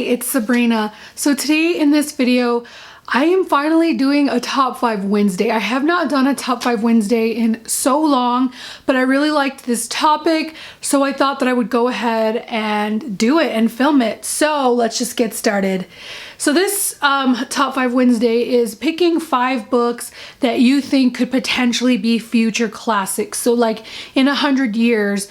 it's Sabrina. So today in this video, I am finally doing a top 5 Wednesday. I have not done a top 5 Wednesday in so long, but I really liked this topic, so I thought that I would go ahead and do it and film it. So let's just get started. So this top 5 Wednesday is picking 5 books that you think could potentially be future classics. So like in 100 years,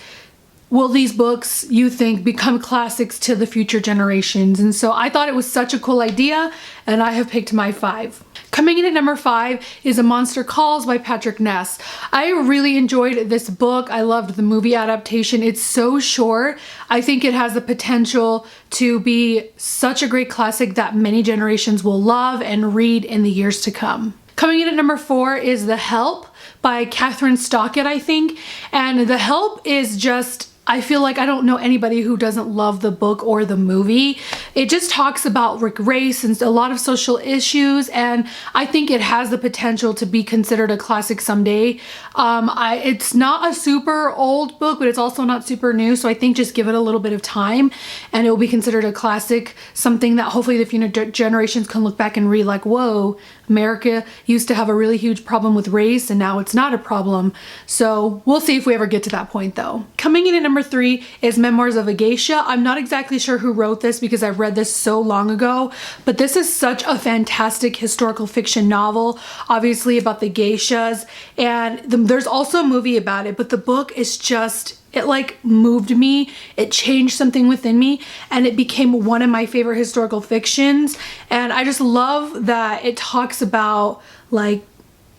will these books, you think, become classics to the future generations? And so I thought it was such a cool idea, and I have picked my 5. Coming in at number 5 is A Monster Calls by Patrick Ness. I really enjoyed this book. I loved the movie adaptation. It's so short. I think it has the potential to be such a great classic that many generations will love and read in the years to come. Coming in at number 4 is The Help by Catherine Stockett, I think. And The Help is just, I feel like I don't know anybody who doesn't love the book or the movie. It just talks about race and a lot of social issues, and I think it has the potential to be considered a classic someday. It's not a super old book, but it's also not super new, so I think just give it a little bit of time and it will be considered a classic, something that hopefully the future generations can look back and read like, whoa, America used to have a really huge problem with race and now it's not a problem. So we'll see if we ever get to that point though. Coming in at number 3 is Memoirs of a Geisha. I'm not exactly sure who wrote this because I've read this so long ago, but this is such a fantastic historical fiction novel, obviously about the geishas, and there's also a movie about it, but the book is just, it like moved me, it changed something within me, and it became one of my favorite historical fictions. And I just love that it talks about like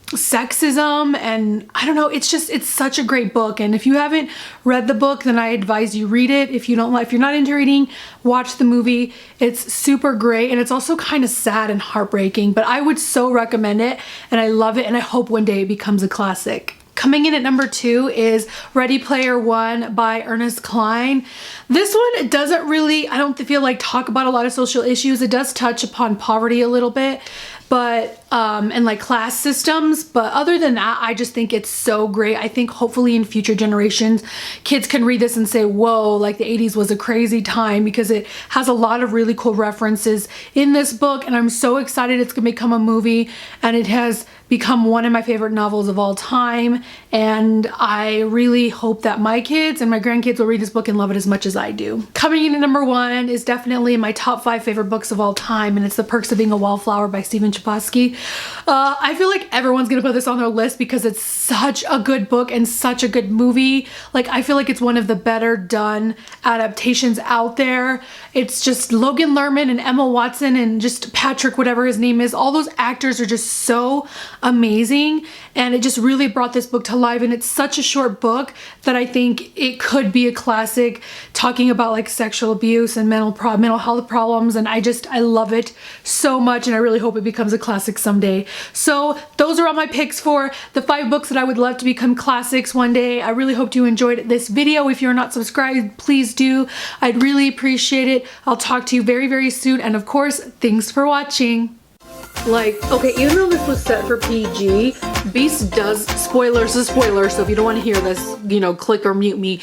sexism, and I don't know, it's such a great book. And if you haven't read the book, then I advise you read it. If you're not into reading, watch the movie. It's super great, and it's also kind of sad and heartbreaking, but I would so recommend it, and I love it, and I hope one day it becomes a classic. Coming in at number 2 is Ready Player One by Ernest Cline. This one doesn't really, I don't feel like, talk about a lot of social issues. It does touch upon poverty a little bit, but and like class systems, but other than that, I just think it's so great. I think hopefully in future generations kids can read this and say, whoa, like the 80s was a crazy time, because it has a lot of really cool references in this book, and I'm so excited it's gonna become a movie, and it has become one of my favorite novels of all time, and I really hope that my kids and my grandkids will read this book and love it as much as I do. Coming in at number 1 is definitely my top 5 favorite books of all time, and it's The Perks of Being a Wallflower by Stephen Chbosky. I feel like everyone's gonna put this on their list because it's such a good book and such a good movie. Like, I feel like it's one of the better done adaptations out there. It's just Logan Lerman and Emma Watson and just Patrick, whatever his name is, all those actors are just so amazing, and it just really brought this book to life. And it's such a short book that I think it could be a classic, talking about like sexual abuse and mental health problems, and I love it so much, and I really hope it becomes a classic someday. So those are all my picks for the 5 books that I would love to become classics one day. I really hope you enjoyed this video. If you're not subscribed, please do. I'd really appreciate it. I'll talk to you very, very soon, and of course, thanks for watching. Like, okay, even though this was set for PG, Beast does, spoilers is spoilers, so if you don't want to hear this, you know, click or mute me.